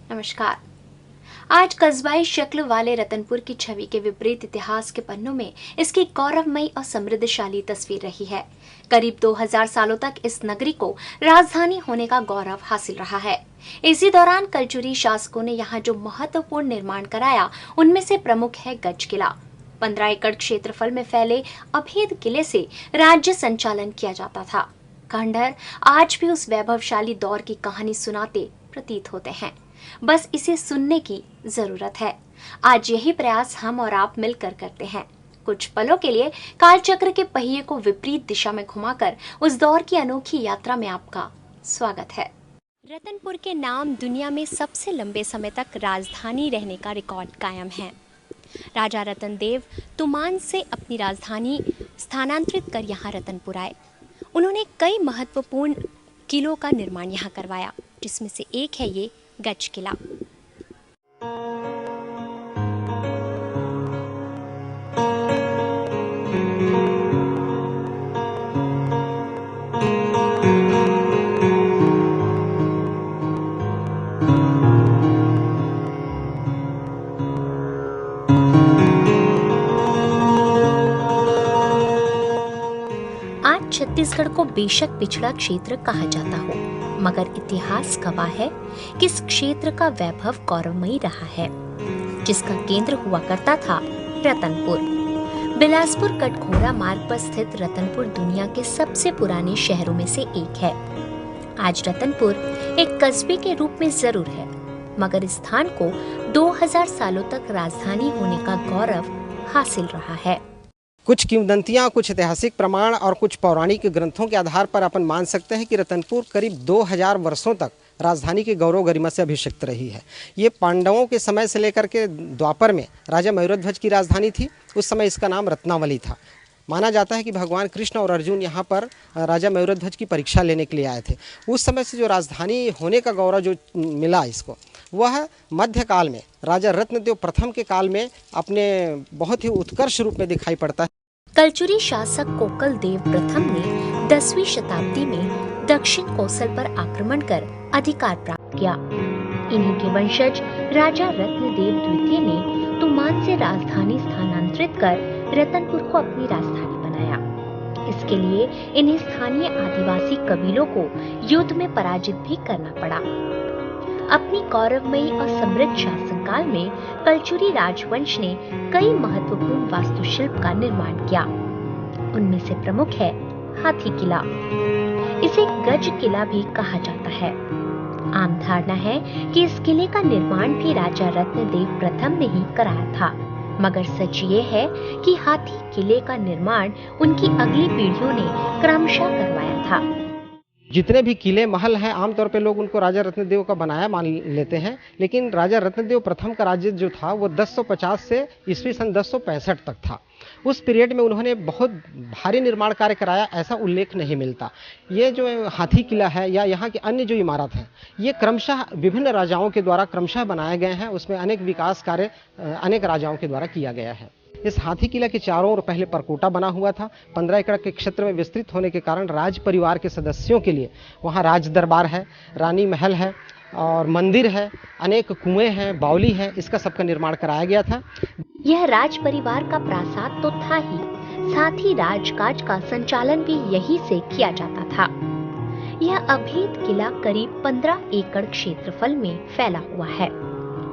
नमस्कार। आज कस्बाई शक्ल वाले रतनपुर की छवि के विपरीत इतिहास के पन्नों में इसकी गौरवमयी और समृद्धशाली तस्वीर रही है। करीब 2000 सालों तक इस नगरी को राजधानी होने का गौरव हासिल रहा है। इसी दौरान कलचुरी शासकों ने यहाँ जो महत्वपूर्ण निर्माण कराया, उनमें से प्रमुख है गज किला। 15 एकड़ क्षेत्रफल में फैले अभेद किले से राज्य संचालन किया जाता था। खंडहर आज भी उस वैभवशाली दौर की कहानी सुनाते प्रतीत होते हैं। बस इसे सुनने की जरूरत है। आज यही प्रयास हम और आप मिलकर करते हैं। कुछ पलों के लिए कालचक्र के पहिए को विपरीत दिशा में घुमाकर उस दौर की अनोखी यात्रा में आपका स्वागत है। रतनपुर के नाम दुनिया में सबसे लंबे समय तक राजधानी रहने का रिकॉर्ड कायम है। राजा रतनदेव तुमान से अपनी राजधानी स्थानांतरित कर यहाँ रतनपुर आए। उन्होंने कई महत्वपूर्ण किलों का निर्माण यहाँ करवाया, जिसमें से एक है ये गज किला। आज छत्तीसगढ़ को बेशक पिछड़ा क्षेत्र कहा जाता हो, मगर इतिहास गवाह है कि इस क्षेत्र का वैभव गौरवमयी रहा है, जिसका केंद्र हुआ करता था रतनपुर। बिलासपुर कटघोरा मार्ग पर स्थित रतनपुर दुनिया के सबसे पुराने शहरों में से एक है। आज रतनपुर एक कस्बे के रूप में जरूर है, मगर इस स्थान को 2000 सालों तक राजधानी होने का गौरव हासिल रहा है। कुछ किंवदंतियाँ, कुछ ऐतिहासिक प्रमाण और कुछ पौराणिक ग्रंथों के आधार पर अपन मान सकते हैं कि रतनपुर करीब 2000 वर्षों तक राजधानी की गौरव गरिमा से अभिषिक्त रही है। ये पांडवों के समय से लेकर के द्वापर में राजा मयूरध्वज की राजधानी थी। उस समय इसका नाम रत्नावली था। माना जाता है कि भगवान कृष्ण और अर्जुन यहाँ पर राजा मयूरध्वज की परीक्षा लेने के लिए आए थे। उस समय से जो राजधानी होने का गौरव जो मिला इसको, वह मध्यकाल में राजा रत्नदेव प्रथम के काल में अपने बहुत ही उत्कर्ष रूप में दिखाई पड़ता है। कलचुरी शासक कोकल देव प्रथम ने 10वीं शताब्दी में दक्षिण कोसल पर आक्रमण कर अधिकार प्राप्त किया। इन्हीं के वंशज राजा रत्नदेव द्वितीय ने तुमान से राजधानी स्थानांतरित कर रतनपुर को अपनी राजधानी बनाया। इसके लिए इन्हें स्थानीय आदिवासी कबीलों को युद्ध में पराजित भी करना पड़ा। अपनी गौरवमयी और समृद्ध शासनकाल में कलचुरी राजवंश ने कई महत्वपूर्ण वास्तुशिल्प का निर्माण किया। उनमें से प्रमुख है हाथी किला। इसे गज किला भी कहा जाता है। आम धारणा है कि इस किले का निर्माण भी राजा रत्नदेव प्रथम ने ही कराया था, मगर सच ये है कि हाथी किले का निर्माण उनकी अगली पीढ़ियों ने क्रमशः करवाया था। जितने भी किले महल हैं, आमतौर पे लोग उनको राजा रत्नदेव का बनाया मान लेते हैं, लेकिन राजा रत्नदेव प्रथम का राज्य जो था वो 1050 से ईस्वी सन 1065 तक था। उस पीरियड में उन्होंने बहुत भारी निर्माण कार्य कराया, ऐसा उल्लेख नहीं मिलता। ये जो हाथी किला है या यहाँ की अन्य जो इमारत हैं, ये क्रमशः विभिन्न राजाओं के द्वारा क्रमशः बनाए गए हैं। उसमें अनेक विकास कार्य अनेक राजाओं के द्वारा किया गया है। इस हाथी किला के चारों ओर पहले परकोटा बना हुआ था। 15 एकड़ के क्षेत्र में विस्तृत होने के कारण राज परिवार के सदस्यों के लिए वहाँ राज दरबार है, रानी महल है और मंदिर है, अनेक कुएं हैं, बावली है, इसका सबका निर्माण कराया गया था। यह राज परिवार का प्रासाद तो था ही, साथ ही राजकाज का संचालन भी यही से किया जाता था। यह अभेद किला करीब 15 एकड़ क्षेत्रफल में फैला हुआ है।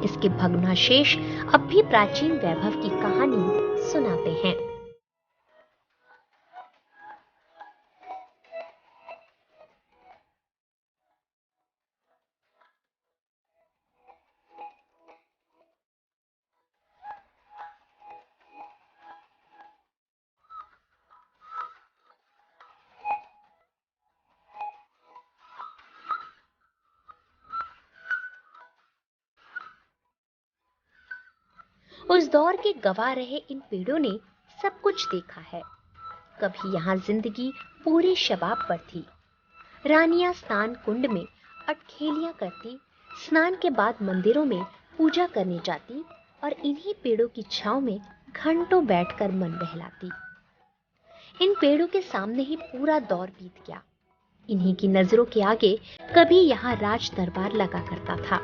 इसके भग्नाशेष अब भी प्राचीन वैभव की कहानी सुनाते हैं। उस दौर के गवाह रहे इन पेड़ों ने सब कुछ देखा है। कभी यहाँ जिंदगी पूरे शबाब पर थी। रानियां स्नान कुंड में अटखेलियां करती, स्नान के बाद मंदिरों में पूजा करने जाती और इन्हीं पेड़ों की छांव में घंटों बैठकर मन बहलाती। इन पेड़ों के सामने ही पूरा दौर बीत गया। इन्हीं की नजरों के आगे कभी यहाँ राज दरबार लगा करता था।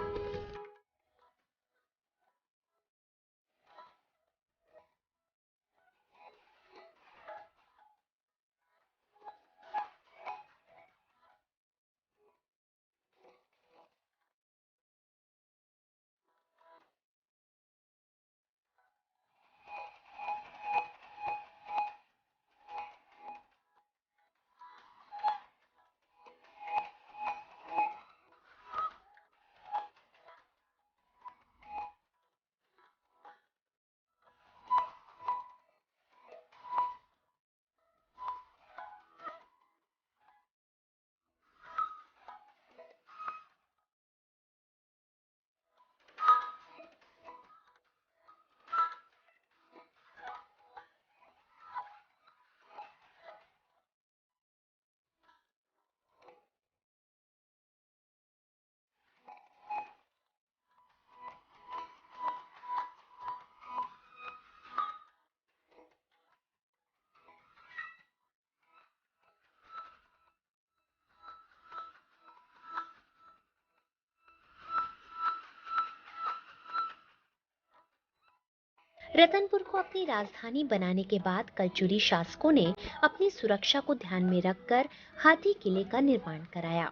रतनपुर को अपनी राजधानी बनाने के बाद कलचुरी शासकों ने अपनी सुरक्षा को ध्यान में रखकर हाथी किले का निर्माण कराया।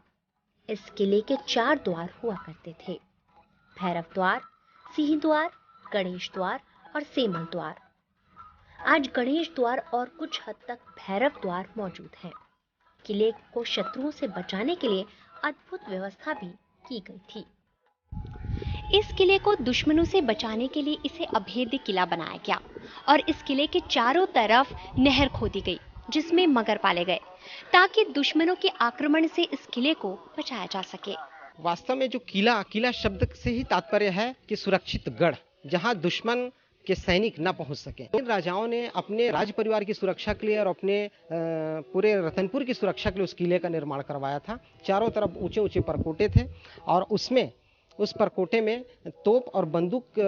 इस किले के 4 द्वार हुआ करते थे: भैरव द्वार, सिंह द्वार, गणेश द्वार और सेमल द्वार। आज गणेश द्वार और कुछ हद तक भैरव द्वार मौजूद हैं। किले को शत्रुओं से बचाने के लिए अद्भुत व्यवस्था भी की गई थी। इस किले को दुश्मनों से बचाने के लिए इसे अभेद्य किला बनाया गया और इस किले के चारों तरफ नहर खोदी गई जिसमें मगर पाले गए ताकि दुश्मनों के आक्रमण से इस किले को बचाया जा सके। वास्तव में जो किला शब्द से ही तात्पर्य है कि सुरक्षित गढ़, जहां दुश्मन के सैनिक न पहुंच सके। इन राजाओं ने अपने राज परिवार की सुरक्षा के लिए और अपने पूरे रतनपुर की सुरक्षा के लिए उस किले का निर्माण करवाया था। चारों तरफ ऊंचे ऊंचे परकोटे थे और उस परकोटे में तोप और बंदूक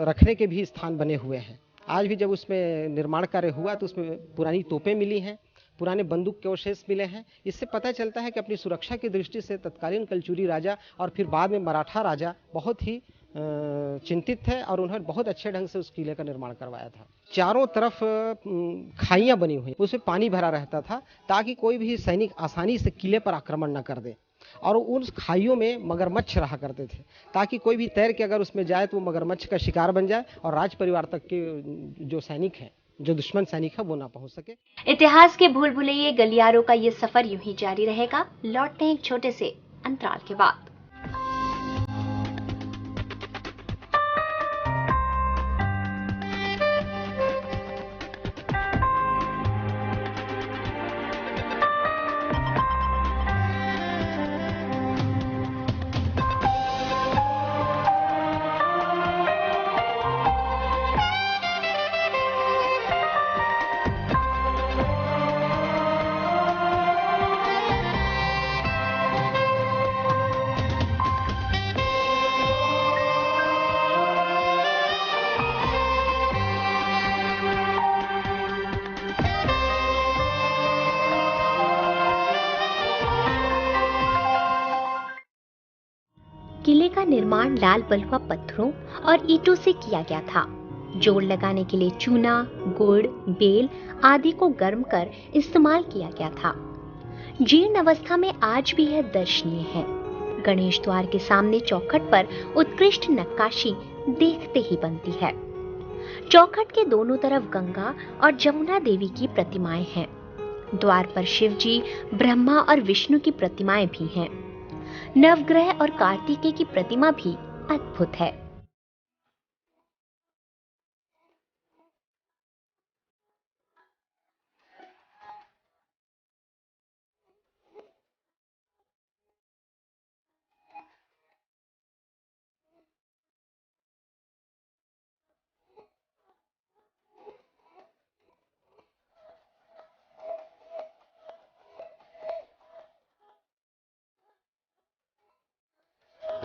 रखने के भी स्थान बने हुए हैं। आज भी जब उसमें निर्माण कार्य हुआ तो उसमें पुरानी तोपें मिली हैं, पुराने बंदूक के अवशेष मिले हैं। इससे पता चलता है कि अपनी सुरक्षा की दृष्टि से तत्कालीन कलचुरी राजा और फिर बाद में मराठा राजा बहुत ही चिंतित थे और उन्होंने बहुत अच्छे ढंग से उस किले का निर्माण करवाया था। चारों तरफ खाइयां बनी हुई, उसमें पानी भरा रहता था ताकि कोई भी सैनिक आसानी से किले पर आक्रमण न कर दे। और उन खाइयों में मगरमच्छ रहा करते थे ताकि कोई भी तैर के अगर उसमें जाए तो वो मगरमच्छ का शिकार बन जाए और राज परिवार तक के जो सैनिक हैं, जो दुश्मन सैनिक है, वो ना पहुंच सके। इतिहास के भूल भुलैये गलियारों का ये सफर यूं ही जारी रहेगा। लौटते हैं एक छोटे से अंतराल के बाद। किले का निर्माण लाल बलुआ पत्थरों और ईंटों से किया गया था। जोड़ लगाने के लिए चूना, गुड़, बेल आदि को गर्म कर इस्तेमाल किया गया था। जीर्ण अवस्था में आज भी यह दर्शनीय है। गणेश द्वार के सामने चौखट पर उत्कृष्ट नक्काशी देखते ही बनती है। चौखट के दोनों तरफ गंगा और जमुना देवी की प्रतिमाएं हैं। द्वार पर शिव जी, ब्रह्मा और विष्णु की प्रतिमाएं भी हैं। नवग्रह और कार्तिकेय की प्रतिमा भी अद्भुत है।